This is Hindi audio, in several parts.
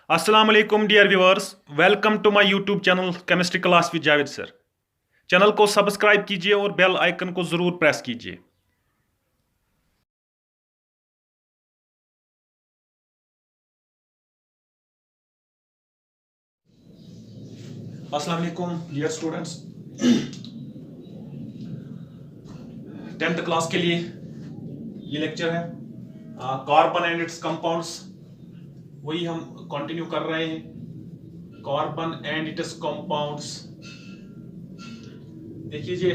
अस्सलाम वालेकुम dear viewers, welcome to my YouTube channel chemistry class with Javed sir. Channel को सब्सक्राइब कीजिए और बेल आइकन को जरूर प्रेस कीजिए। अस्सलाम वालेकुम डियर स्टूडेंट्स, 10th क्लास के लिए ये लेक्चर है कार्बन एंड इट्स कंपाउंड्स। वही हम कंटिन्यू कर रहे हैं, कार्बन एंड इट्स कंपाउंड्स। देखिए जी,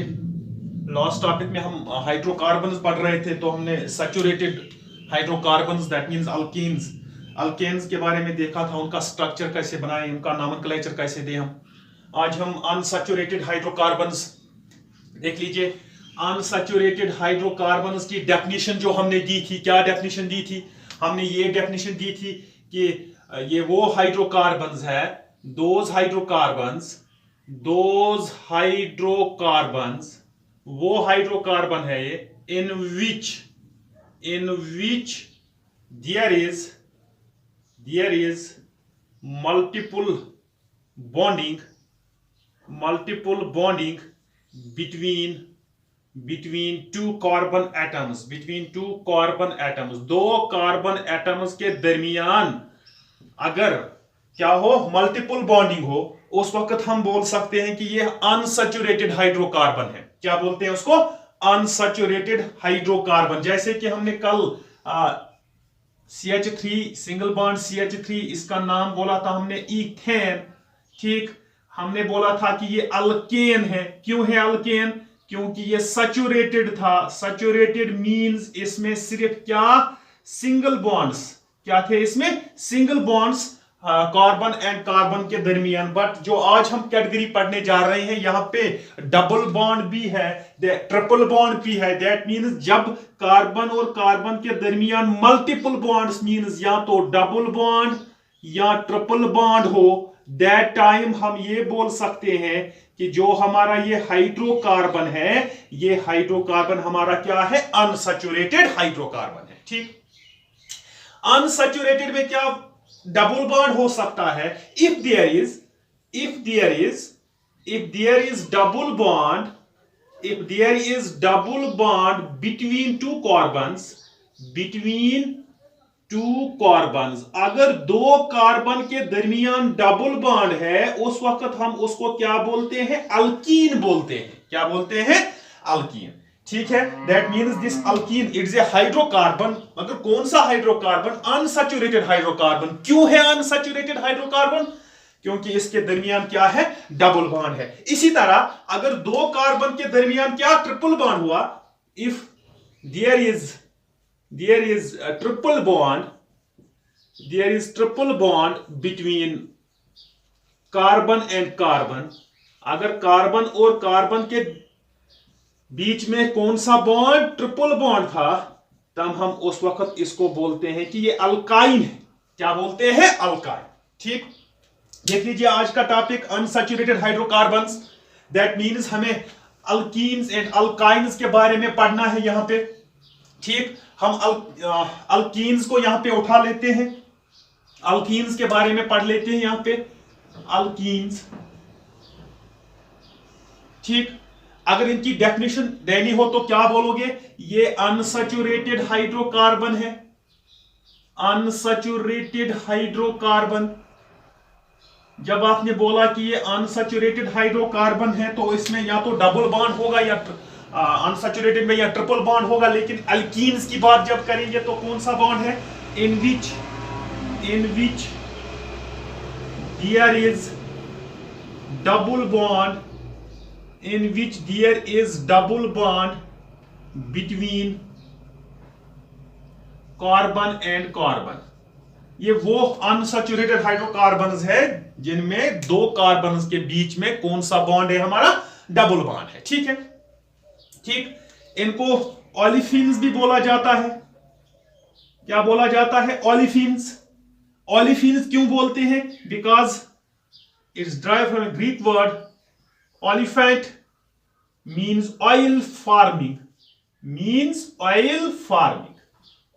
लास्ट टॉपिक में हम हाइड्रोकार्बन्स पढ़ रहे थे, तो हमने saturated hydrocarbons that means alkenes alkanes के बारे में देखा था। उनका स्ट्रक्चर कैसे बनाएं, उनका नॉमेनक्लेचर कैसे दें हम। आज हम अनसैचुरेटेड हाइड्रोकार्बन्स देख लीजिए। अनसैचुरेटेड हाइड्रोकार्बन्स की डेफिनेशन जो हमने दी थी, क्या डेफिनेशन दी थी? हमने ये डेफिनेशन दी थी कि ये वो हाइड्रोकार्बन्स है, दोज हाइड्रोकार्बन्स वो हाइड्रोकार्बन है ये in which there is multiple bonding between two carbon atoms, दो कार्बन एटम्स के दरमियान अगर क्या हो, मल्टीपल बॉन्डिंग हो, उस वक्त हम बोल सकते हैं कि ये अनसैचुरेटेड हाइड्रोकार्बन है। क्या बोलते हैं उसको? Unsaturated hydrocarbon. जैसे कि हमने कल CH3 सिंगल बॉन्ड CH3, इसका नाम बोला था हमने इथेन। ठीक, हमने बोला था कि ये अल्केन है। क्यों है अल्केन? क्योंकि ये सैचुरेटेड था। सैचुरेटेड मींस इसमें सिर्फ क्या, सिंगल बॉन्ड्स। क्या थे इसमें? Single bonds carbon and carbon के दरमियान। बट जो आज हम कैटेगरी पढ़ने जा रहे हैं, यहां पे डबल बॉन्ड भी है, ट्रिपल बॉन्ड भी है। दैट मींस जब कार्बन और कार्बन के दरमियान मल्टीपल बॉन्ड्स मींस या तो डबल बॉन्ड या ट्रिपल बॉन्ड हो, दैट टाइम हम ये बोल सकते हैं कि जो हमारा ये हाइड्रोकार्बन है, ये हाइड्रोकार्बन हमारा क्या है? अनसैचुरेटेड हाइड्रोकार्बन है। ठीक, अनसैचुरेटेड में क्या डबल बॉन्ड हो सकता है? If there is double bond between two carbons, अगर दो कार्बन के दरमियान डबल बॉन्ड है, उस वक्त हम उसको क्या बोलते हैं? अल्कीन बोलते हैं। क्या बोलते हैं? अल्कीन। ठीक है, that means this alkyne it's a hydrocarbon. मगर कौन सा हाइड्रोकार्बन? Unsaturated hydrocarbon. क्यों है अनसैचुरेटेड हाइड्रोकार्बन? क्योंकि इसके दरमियान क्या है? डबल बॉन्ड है। इसी तरह अगर दो कार्बन के दरमियान क्या, ट्रिपल बॉन्ड हुआ, if there is a triple bond between carbon and carbon. अगर कार्बन और कार्बन के बीच में कौन सा बॉन्ड? ट्रिपल बॉन्ड था, तब हम उस वक्त इसको बोलते हैं कि ये अल्काइन है। क्या बोलते हैं? अल्काइन। ठीक, देख लीजिए आज का topic unsaturated hydrocarbons. That means हमें अल्कीन्स एंड अल्काइन्स के बारे में पढ़ना है यहां पे। ठीक, हम अल्कीन्स को यहां पे उठा लेते हैं, अल्कीन्स के बारे में पढ़ लेते हैं यहां पे। अल्कीन्स, ठीक, अगर इनकी डेफिनेशन देनी हो तो क्या बोलोगे? ये अनसैचुरेटेड हाइड्रोकार्बन है। अनसैचुरेटेड हाइड्रोकार्बन, जब आपने बोला कि ये अनसैचुरेटेड हाइड्रोकार्बन है, तो इसमें या तो डबल बॉन्ड होगा या अनसैचुरेटेड में या ट्रिपल बॉन्ड होगा। लेकिन अल्कीन्स की बात जब करेंगे तो कौन सा बॉन्ड है? In which there is double bond between carbon and carbon. ये वो अनसैचुरेटेड हाइड्रोकार्बन्स है जिनमें दो कार्बन्स के बीच में कौन सा बॉन्ड है? हमारा डबल बॉन्ड है। ठीक है, ठीक, इनको ओलिफिन्स भी बोला जाता है। क्या बोला जाता है? ओलिफिन्स। ओलिफिन्स क्यों बोलते हैं? Because it's drive from Greek word Oliphant, means oil farming.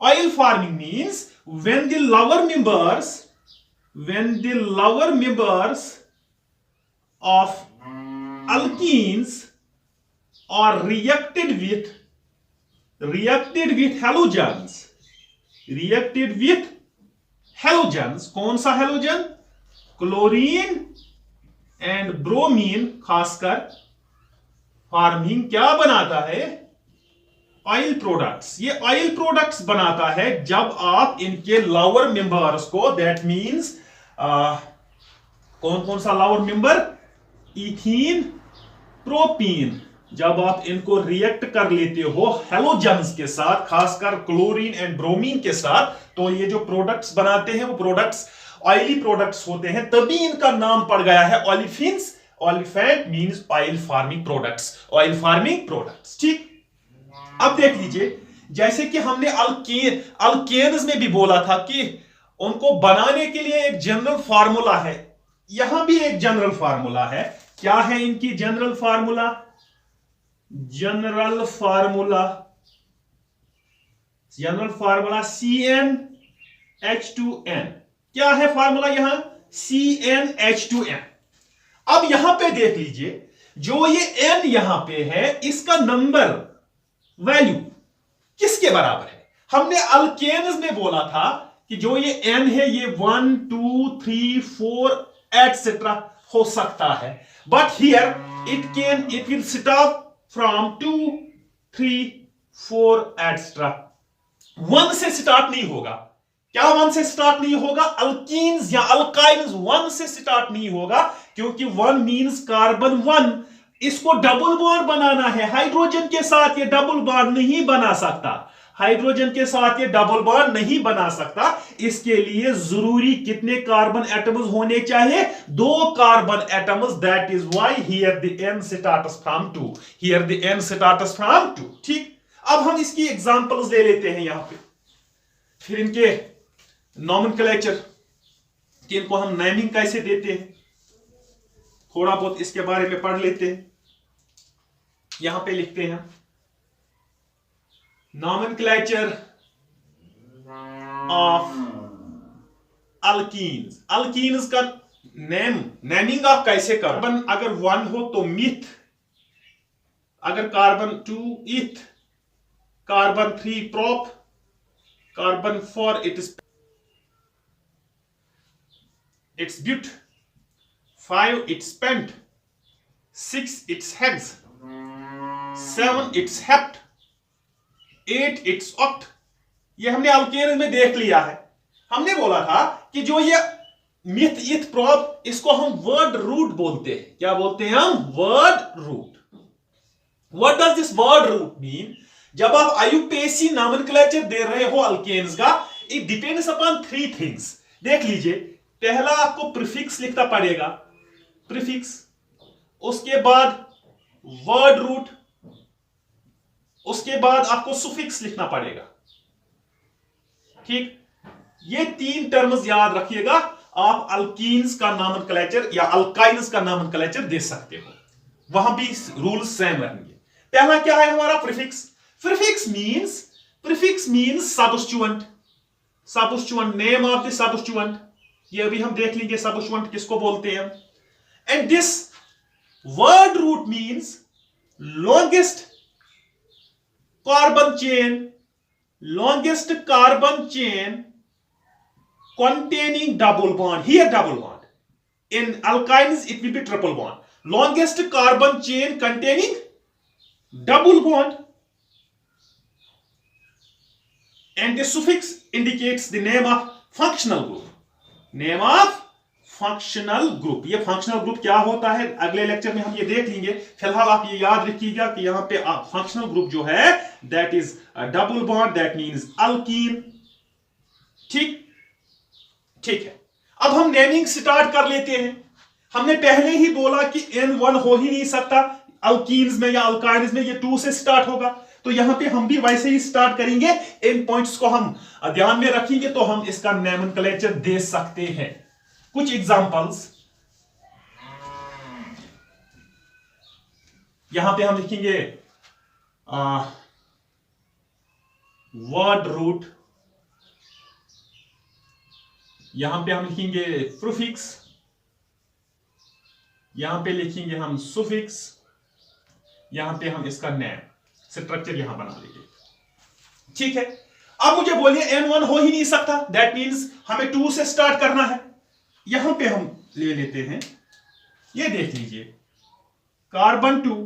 Oil farming means when the lower members when the lower members of alkenes are reacted with halogens, कौन सा हेलोजन? क्लोरीन एंड ब्रोमीन, खासकर फार्मिंग क्या बनाता है? Oil products. ये ऑयल प्रोडक्ट्स बनाता है जब आप इनके लोअर मेंबर्स को, दैट मींस कौन कौन सा लोअर मेंबर? इथीन, प्रोपीन, जब आप इनको रिएक्ट कर लेते हो हेलोजेंस के साथ, खासकर क्लोरीन एंड ब्रोमीन के साथ, तो ये जो प्रोडक्ट्स बनाते हैं वो प्रोडक्ट्स ऑयली प्रोडक्ट्स होते हैं, तभी इनका नाम पड़ गया है olefins. Olefiant means oil forming products, oil forming products. ठीक, अब देख लीजिए, जैसे कि हमने अल्केन्स में भी बोला था कि उनको बनाने के लिए एक जनरल फार्मूला है, यहां भी एक जनरल फार्मूला है। क्या है इनकी general formula? General formula CnH2n। क्या है फार्मूला यहां? CnH2n। अब यहां पे देख लीजिए, जो ये n यहां पे है, इसका नंबर वैल्यू किसके बराबर है? हमने अल्केन्स में बोला था कि जो ये n है ये 1 2 3 4 एटसेट्रा हो सकता है, but here it will start from 2 3 4 etcetera. 1 से स्टार्ट नहीं होगा। क्या 1 से स्टार्ट नहीं होगा? अल्कीन्स या अल्काइन्स 1 से स्टार्ट नहीं होगा, क्योंकि 1 मींस कार्बन 1। इसको डबल बॉन्ड बनाना है, हाइड्रोजन के साथ ये डबल बॉन्ड नहीं बना सकता, हाइड्रोजन के साथ ये डबल बॉन्ड नहीं बना सकता। इसके लिए जरूरी कितने कार्बन एटम्स होने चाहिए? 2 carbon atoms. That is why here the n starts from 2, here the n starts from 2। ठीक, अब हम इसकी एग्जांपल्स ले लेते हैं यहां पे, फिर इनके नॉमेनक्लेचर कि इनको हम नेमिंग कैसे देते हैं, थोड़ा बहुत इसके बारे में पढ़ लेते हैं। यहां पे लिखते हैं नॉमेनक्लेचर ऑफ अल्कीन्स। अल्कीन्स का नेमिंग आप कैसे करो? कार्बन अगर 1 हो तो मिथ, अगर कार्बन 2 इथ, carbon 3 prop, carbon 4 it's but, 5 it's pent, 6 it's hex, 7 it's hept, 8 it's oct। ये हमने अल्केन में देख लिया है। हमने बोला था कि जो ये मिथ इथ प्रोप, इसको हम वर्ड रूट बोलते हैं। क्या बोलते हैं हम? Word root. What does this word root mean? जब आप आयुपेसी नॉमेनक्लेचर दे रहे हो अल्केन्स का, इट डिपेंड्स अपॉन 3 थिंग्स। देख लीजिए, पहला आपको प्रीफिक्स लिखना पड़ेगा, प्रीफिक्स, उसके बाद वर्ड रूट, उसके बाद आपको सुफिक्स लिखना पड़ेगा। ठीक, ये 3 टर्म्स याद रखिएगा। आप अल्कीन्स का नॉमेनक्लेचर या अल्काइन्स का नॉमेनक्लेचर दे सकते हो, वहां भी रूल्स सेम रहेंगे। पहला क्या है हमारा? Prefix. Prefix means substituent, name of the substituent. ये अभी हम देख लेंगे सबस्टिट्यूएंट किसको बोलते हैं। And this word root means longest carbon chain containing double bond. Here double bond. In alkynes it will be triple bond. Longest carbon chain containing double bond. And the suffix indicates the name of functional group. Name of functional group. ये functional group क्या होता है अगले लेक्चर में हम ये देख लेंगे। फिलहाल आप ये याद रखिएगा कि यहाँ पे functional group जो है that is a double bond, that means alkene. ठीक है, अब हम नेमिंग स्टार्ट कर लेते हैं। हमने पहले ही बोला कि N1 हो ही नहीं सकता अल्कीन्स में या अल्काइन्स में, ये 2 से स्टार्ट होगा। तो यहां पे हम भी वैसे ही स्टार्ट करेंगे। इन पॉइंट्स को हम ध्यान में रखेंगे तो हम इसका नॉमेनक्लेचर दे सकते हैं। कुछ एग्जांपल्स यहां पे हम लिखेंगे वर्ड रूट, यहां पे हम लिखेंगे प्रीफिक्स, यहां पे लिखेंगे हम सुफिक्स, यहां पे हम इसका नेम स्ट्रक्चर यहां बना लेंगे। ठीक है, अब मुझे बोलिए N1 हो ही नहीं सकता, दैट मींस हमें 2 से स्टार्ट करना है। यहां पे हम ले लेते हैं, ये देख लीजिए कार्बन 2।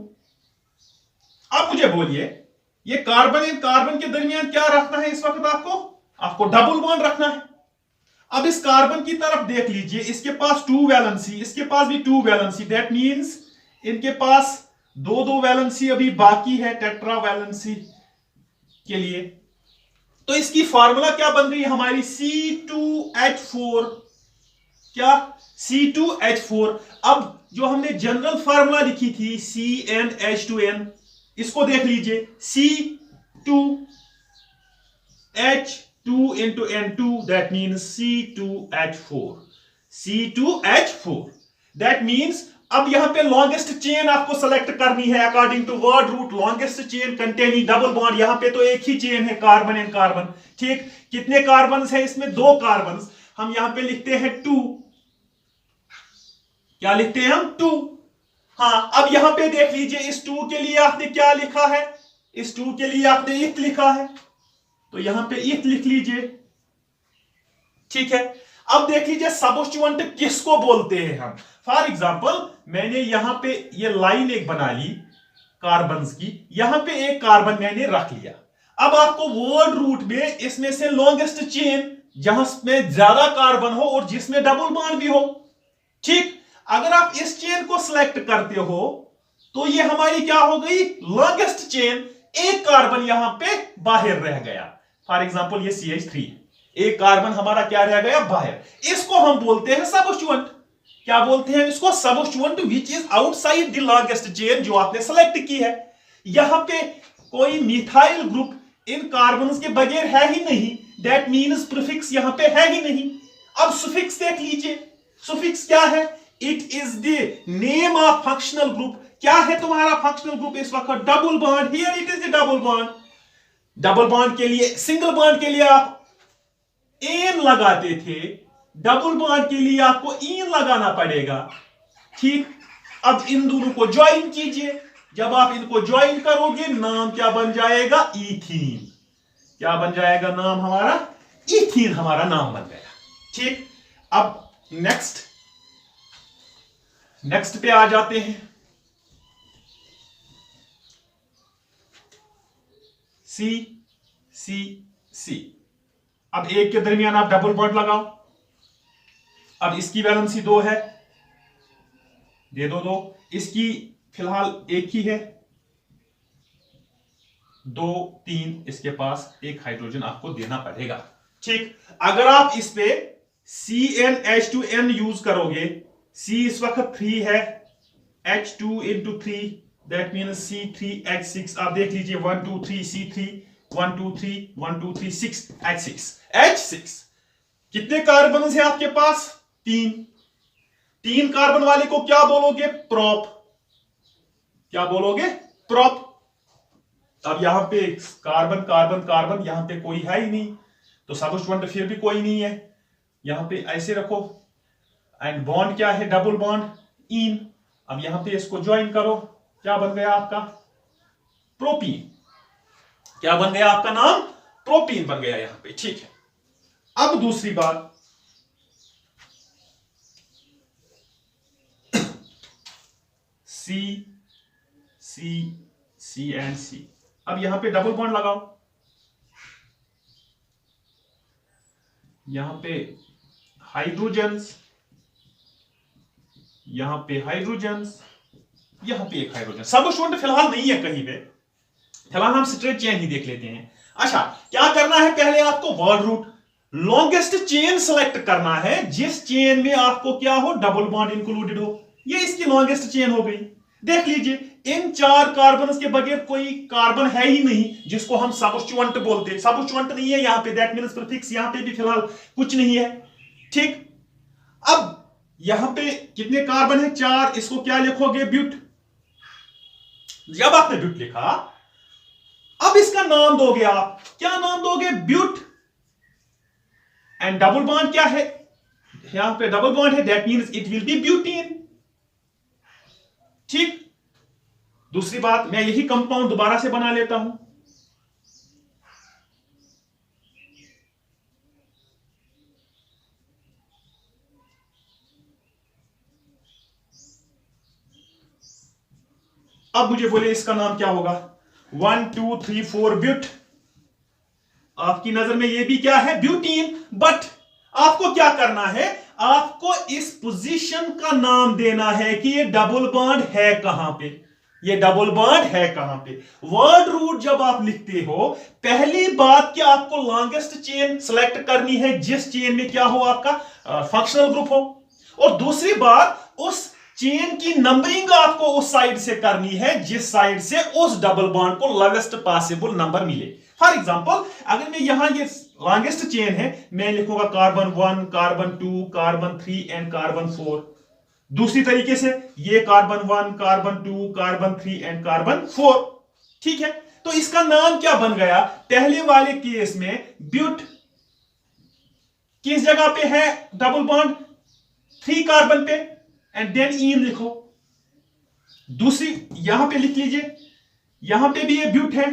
अब मुझे बोलिए ये कार्बन कार्बन के दरमियान क्या रखना है इस वक्त, आपको डबल बॉन्ड रखना है। अब इस कार्बन की तरफ देख लीजिए, इसके पास 2 वैलेंसी, इसके पास भी 2 वैलेंसी, दैट मींस इनके पास 2 वैलेंसी अभी बाकी है टेट्रा वैलेंसी के लिए। तो इसकी फार्मूला क्या बन गई हमारी, C2H4, क्या C2H4। अब जो हमने जनरल फार्मूला लिखी थी CnH2n, इसको देख लीजिए, C2H2 into N2, that means C2H4, C2H4, that means अब यहां पे लॉन्गेस्ट चेन आपको सेलेक्ट करनी है according to word root, longest chain containing double bond. यहां पे तो एक ही चेन है कार्बन एंड कार्बन, ठीक। कितने कार्बन है इसमें, 2 कार्बन। हम यहां पे लिखते हैं 2, क्या लिखते हैं हम, 2। हाँ, अब यहां पे देख लीजिए, इस 2 के लिए आपने क्या लिखा है, इस 2 के लिए आपने इथ लिखा है, तो यहां पे इथ लिख लीजिए, ठीक है। अब देख लीजिए सबस्टिट्यूएंट किसको बोलते हैं हम। फॉर एग्जांपल मैंने यहां पे ये लाइन एक बना ली कार्बन्स की, यहां पे एक कार्बन मैंने रख लिया। अब आपको वर्ड रूट में इसमें से लॉन्गेस्ट चेन जहां में ज्यादा कार्बन हो और जिसमें डबल बॉन्ड भी हो, ठीक। अगर आप इस चेन को सिलेक्ट करते हो तो ये हमारी क्या हो गई, लॉन्गेस्ट चेन। एक कार्बन यहां पे बाहर रह गया, फॉर एग्जांपल ये CH3, एक कार्बन हमारा क्या रह गया बाहर, इसको हम बोलते हैं सबस्टिट्यूएंट। क्या बोलते हैं इसको, substituent which is outside the longest chain जो आपने सेलेक्ट की है। यहां पे कोई मिथाइल ग्रुप इन कार्बन्स के बगैर है ही नहीं, दैट मींस प्रीफिक्स यहां पे है ही नहीं। अब सुफिक्स देख लीजिए, सुफिक्स क्या है, it is the name of functional group. क्या है तुम्हारा फंक्शनल ग्रुप इस वक्त, double bond, here it is the double bond. Double bond के लिए, सिंगल बॉन्ड के लिए आप एन लगाते थे, डबल बॉन्ड के लिए आपको इन लगाना पड़ेगा, ठीक। अब इन दोनों को ज्वाइन कीजिए, जब आप इनको ज्वाइन करोगे नाम क्या बन जाएगा, इथीन। क्या बन जाएगा नाम हमारा, इथीन हमारा नाम बन गया, ठीक। अब नेक्स्ट पे आ जाते हैं, सी सी सी। अब एक के दरमियान आप डबल बॉन्ड लगाओ। अब इसकी वैलेंसी 2 है, दे दो 2, इसकी फिलहाल एक ही है, 2 3, इसके पास एक हाइड्रोजन आपको देना पड़ेगा, ठीक। अगर आप इस पे CnH2n यूज करोगे, C इस वक्त 3 है, H2 into 3, that means C3H6। आप देख लीजिए 1 2 3 C3, 1 2 3 1 2 3 6 H6। कितने कार्बन है आपके पास, 3 कार्बन वाले को क्या बोलोगे, प्रोप। क्या बोलोगे, प्रोप। अब यहां पे कार्बन कार्बन कार्बन, यहां पे कोई है ही नहीं, तो सबस्टिट्यूएंट फिर भी कोई नहीं है, यहां पे ऐसे रखो। एंड बॉन्ड क्या है, डबल बॉन्ड, इन। अब यहां पे इसको ज्वाइन करो, क्या बन गया आपका, प्रोपीन। क्या बन गया आपका नाम, प्रोपीन बन गया यहां पे, ठीक है। अब दूसरी बात, सी सी सी एंड सी। अब यहां पे डबल बॉन्ड लगाओ, यहां पे हाइड्रोजन्स, यहां पे हाइड्रोजन्स, यहां पे एक हाइड्रोजन। सबस्टिट्यूएंट फिलहाल नहीं है कहीं पे, फिलहाल हम स्ट्रेट चेन ही देख लेते हैं। अच्छा, क्या करना है, पहले आपको word root longest chain select करना है, जिस चेन में आपको क्या हो, डबल बॉन्ड इंक्लूडेड हो। ये इसकी लॉन्गेस्ट चेन हो गई। देख लीजिए, इन 4 कार्बन के बगैर कोई कार्बन है ही नहीं जिसको हम सबस्टिट्यूएंट बोलते हैं। सबस्टिट्यूएंट नहीं है यहां पे, दैट मींस प्रीफिक्स यहां पे भी फिलहाल कुछ नहीं है, ठीक। अब यहां पे कितने कार्बन है, 4, इसको क्या लिखोगे, ब्यूट। जब आपने ब्यूट लिखा, अब इसका नाम दोगे आप, क्या नाम दोगे, ब्यूट। एंड डबल बॉन्ड क्या है, यहां पे डबल बॉन्ड है, that means it will B butane. ठीक, दूसरी बात, मैं यही कंपाउंड दोबारा से बना लेता हूं। अब मुझे बोले इसका नाम क्या होगा। 1 2 3 4 ब्यूट। आपकी नजर में ये भी क्या है, ब्यूटीन। बट आपको क्या करना है, आपको इस पोजीशन का नाम देना है कि ये डबल बॉन्ड है कहां पे, ये डबल बॉन्ड है कहां पे। वर्ड रूट जब आप लिखते हो, पहली बात कि आपको लॉन्गेस्ट चेन सेलेक्ट करनी है जिस चेन में क्या हो, आपका फंक्शनल ग्रुप हो। और दूसरी बात, उस चेन की नंबरिंग आपको उस साइड से करनी है जिस साइड से उस डबल बॉन्ड को लोवेस्ट पॉसिबल नंबर मिले। फॉर एग्जांपल, अगर मैं यहां ये लॉन्गेस्ट चेन है, मैं लिखूंगा carbon 1, carbon 2, carbon 3 and carbon 4। दूसरी तरीके से ये carbon 1, carbon 2, carbon 3 and carbon 4। ठीक है, तो इसका नाम क्या बन गया। पहले वाले केस में ब्यूट किस जगह पे है डबल बॉन्ड, 3 कार्बन पे, एंड देन इन लिखो। दूसरी यहां पे लिख लीजिए, यहां पे भी ये ब्यूट है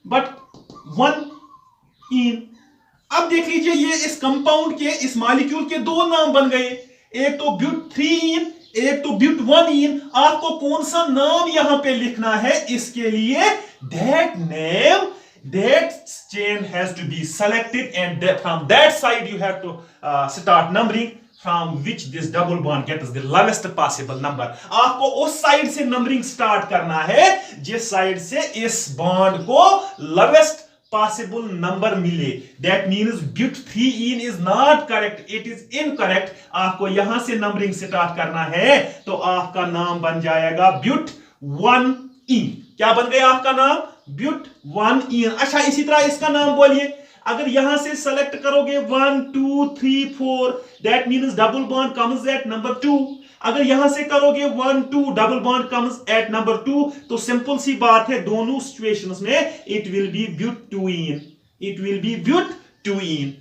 बट 1 इन। अब देख लीजिए, ये इस कंपाउंड के, इस मॉलिक्यूल के दो नाम बन गए, एक तो ब्यूट 3 इन, एक तो ब्यूट 1 इन। आपको कौन सा नाम यहां पे लिखना है, इसके लिए that name, that chain has to be selected, and from that side you have to start numbering from which this double bond gets the lowest possible number। आपको उस साइड से नंबरिंग स्टार्ट करना है जिस साइड से इस बॉन्ड को lowest possible number मिले। That means but 3 in is not correct, it is incorrect। आपको यहां से नंबरिंग स्टार्ट करना है, तो आपका नाम बन जाएगा but 1 in। क्या बन गया आपका नाम, ब्यूट 1 इन। अच्छा, इसी तरह इसका नाम बोलिए। अगर यहां से सेलेक्ट करोगे 1 2 3 4, that means double bond comes at number 2। अगर यहां से करोगे 1 2, double bond comes at number 2। तो सिंपल सी बात है, दोनों सिचुएशंस में it will be but 2 ene, it will be but 2 ene.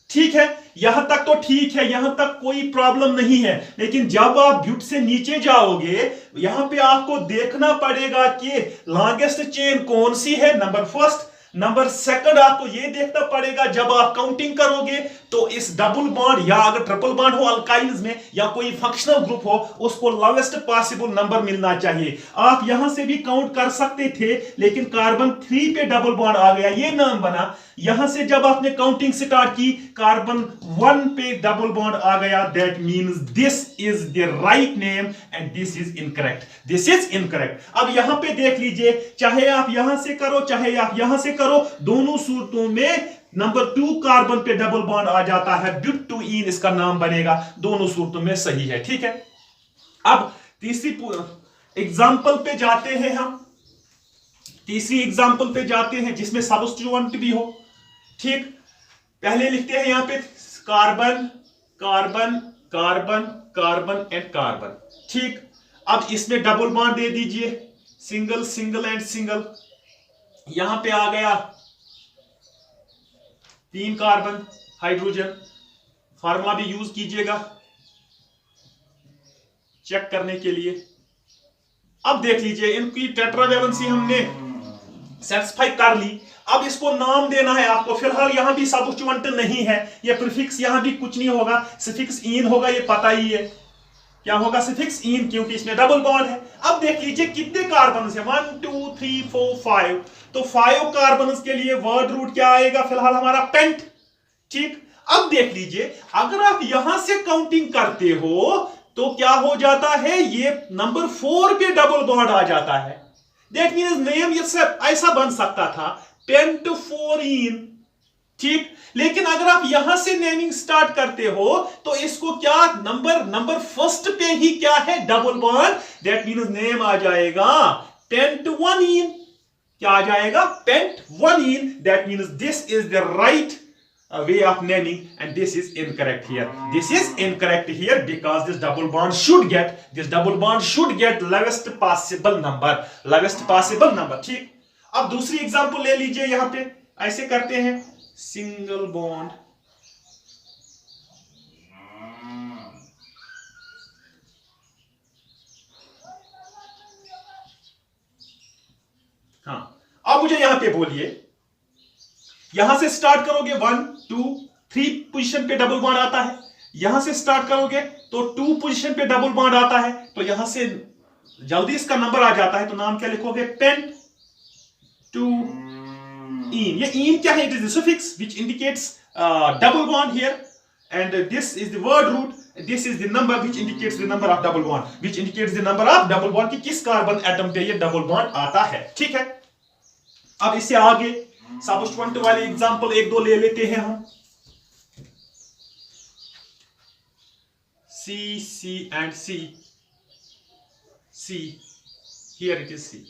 ठीक है, यहां तक तो ठीक है, यहां तक कोई प्रॉब्लम नहीं है। लेकिन जब आप ब्यूट से नीचे जाओगे, यहां पे आपको देखना पड़ेगा कि लॉन्गेस्ट चेन कौन सी है, नंबर फर्स्ट। नंबर सेकंड, आपको यह देखना पड़ेगा जब आप काउंटिंग करोगे तो इस डबल बॉन्ड, या अगर ट्रिपल बॉन्ड हो अल्काइल्स में, या कोई फंक्शनल ग्रुप हो, उसको लोवेस्ट पॉसिबल नंबर मिलना चाहिए। आप यहां से भी काउंट कर सकते थे, लेकिन कार्बन 3 पे डबल बॉन्ड आ गया, ये नाम बना। यहां से जब आपने काउंटिंग स्टार्ट की, कार्बन 1 पे डबल बॉन्ड आ गया, that means this is the write name and this is incorrect, this is incorrect. अब यहां पे देख लीजिए, चाहे आप यहां से करो चाहे आप यहां से करो, दोनों सूरतों में नंबर 2 कार्बन पे डबल बॉन्ड आ जाता है, ब्यूट 2 इन इसका नाम बनेगा। दोनों सूरतों में सही है। ठीक है, अब तीसरी एग्जांपल पे जाते हैं हम, तीसरी एग्जांपल पे जाते हैं जिसमें सब्स्टिट्यूएंट भी हो। ठीक, पहले लिखते हैं यहां पे carbon carbon carbon carbon and carbon. ठीक, अब इसमें डबल बॉन्ड दे दीजिए, सिंगल सिंगल एंड सिंगल। यहां पे आ गया 3 कार्बन हाइड्रोजन। फार्मूला भी यूज कीजिएगा चेक करने के लिए। अब देख लीजिए, इनकी टेट्रावैलेंसी हमने सेटिस्फाई कर ली। अब इसको नाम देना है आपको। फिलहाल यहां भी सब्स्टिट्यूएंट नहीं है, ये प्रीफिक्स यहां भी कुछ नहीं होगा, सफिक्स इन होगा, ये पता ही है क्या होगा, सफिक्स इन, क्योंकि इसमें डबल बॉन्ड है। अब देख लीजिए कितने कार्बन है, 1 2 3 4 5। तो 5 कार्बन के लिए वर्ड रूट क्या आएगा, फिलहाल हमारा पेंट। ठीक, अब देख लीजिए, अगर आप यहां से काउंटिंग करते हो तो क्या हो जाता है, ये नंबर 4 पे डबल बॉन्ड आ जाता है। दैट मींस नेम ये ऐसा बन सकता था, पेंट 4 इन। ठीक, लेकिन अगर आप यहां से नेमिंग स्टार्ट करते हो तो इसको क्या, नंबर फर्स्ट पे ही क्या है, double bond. That means name आ जाएगा पेंट 1 इन। क्या आ जाएगा, pent 1 ene. That means this is the right way of naming, and this is incorrect here. This is incorrect here because this double bond should get lowest possible number, lowest possible number। ठीक, अब दूसरी एग्जांपल ले लीजिए। यहां पे ऐसे करते हैं, सिंगल बॉन्ड अब मुझे यहां पे बोलिए, यहां से स्टार्ट करोगे 1 2 3 पोजीशन पे डबल बॉन्ड आता है, यहां से स्टार्ट करोगे तो 2 पोजीशन पे डबल बॉन्ड आता है, तो यहां से जल्दी इसका नंबर आ जाता है, तो नाम क्या लिखोगे, पेंट टू इन। ये इन क्या है, it is suffix which indicates double bond here, and this is the word root, this is the number which indicates the number of double bond, which indicates the number of double bond कि किस कार्बन एटम पे ये डबल बॉन्ड आता है। ठीक है, अब इससे आगे सबस्टिट्यूएंट वाले एग्जांपल एक दो ले लेते हैं हम। C, C and C, C, here it is C.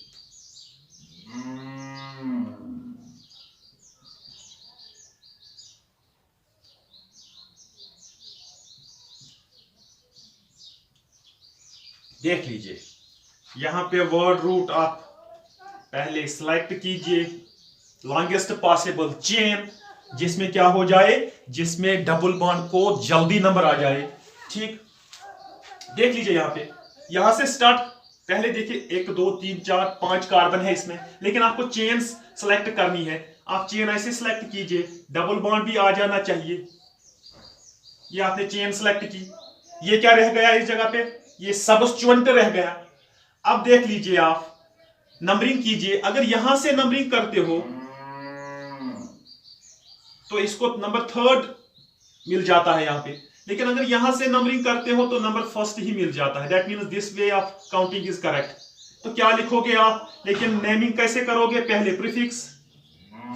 देख लीजिए, यहां पे वर्ड रूट आप पहले सिलेक्ट कीजिए लॉन्गेस्ट पॉसिबल चेन, जिसमें क्या हो जाए, जिसमें डबल बॉन्ड को जल्दी नंबर आ जाए। ठीक, देख लीजिए यहां से स्टार्ट, पहले देखिए 1 2 3 4 5 कार्बन है इसमें, लेकिन आपको चेन सेलेक्ट करनी है। आप चेन ऐसे सेलेक्ट कीजिए, डबल बॉन्ड भी आ जाना चाहिए। ये आपने चेन सेलेक्ट की, ये क्या रह गया इस जगह पे, ये सबस्टिट्यूएंट रह गया। अब देख लीजिए, आप नंबरिंग कीजिए, अगर यहां से नंबरिंग करते हो तो इसको नंबर 3rd मिल जाता है यहां पे, लेकिन अगर यहां से नंबरिंग करते हो तो नंबर 1st ही मिल जाता है। That means this way of counting is correct. तो क्या लिखोगे आप, लेकिन नेमिंग कैसे करोगे, पहले प्रीफिक्स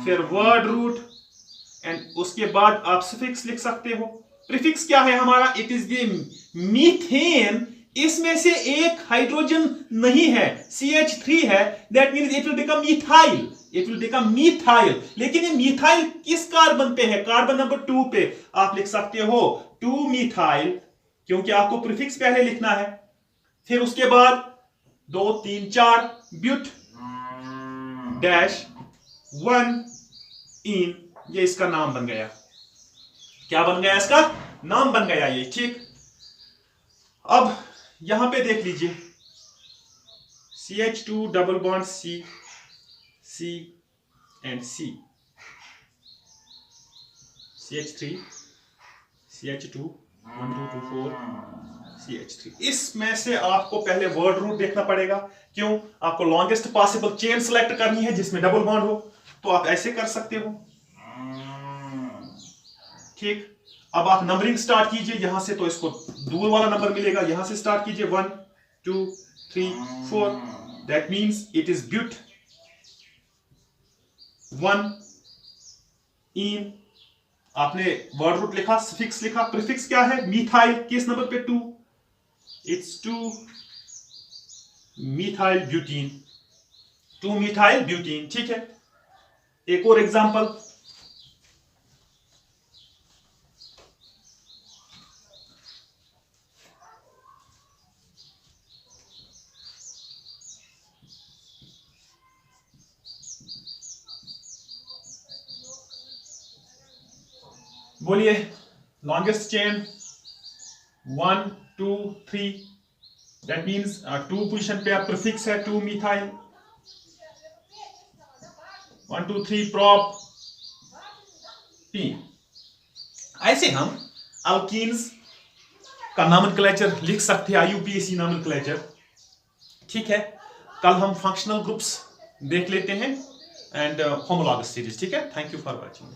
फिर वर्ड रूट एंड उसके बाद आप सफिक्स लिख सकते हो। प्रीफिक्स क्या है हमारा, इट इज द मीथेन, इसमें से एक हाइड्रोजन नहीं है, CH3 है, that means it will become methyl, it will become methyl. लेकिन ये मिथाइल किस कार्बन पे है, कार्बन नंबर 2 पे। आप लिख सकते हो 2 मिथाइल, क्योंकि आपको प्रीफिक्स पहले लिखना है, फिर उसके बाद 2 3 4 ब्यूट डैश 1 इन, ये इसका नाम बन गया। क्या बन गया, इसका नाम बन गया ये। ठीक, अब यहां पे देख लीजिए, CH2 double bond C, C and C, CH3 CH2 1 2 2 4 CH3। इसमें से आपको पहले वर्ड रूट देखना पड़ेगा, क्यों, आपको लॉन्गेस्ट पॉसिबल चेन सेलेक्ट करनी है जिसमें डबल बॉन्ड हो, तो आप ऐसे कर सकते हो। ठीक, अब आप नंबरिंग स्टार्ट कीजिए यहां से, तो इसको दूर वाला नंबर मिलेगा, यहां से स्टार्ट कीजिए 1 2 3 4, that means it is but 1 ene. आपने वर्ड रूट लिखा, सफिक्स लिखा, प्रीफिक्स क्या है, मिथाइल, किस नंबर पे, 2, it's 2 methyl butene, 2 methyl butene. ठीक है, एक और एग्जांपल, बोलिए, longest chain 1 2 3, that means 2 position पे आप प्रीफिक्स है 2 मिथाइल, 1 2 3 प्रॉप P। ऐसे हम अल्कीन्स का नॉमेनक्लेचर लिख सकते हैं, IUPAC नॉमेनक्लेचर। ठीक है, कल हम फंक्शनल ग्रुप्स देख लेते हैं एंड होमोलॉगस सीरीज। ठीक है, थैंक यू फॉर वॉचिंग।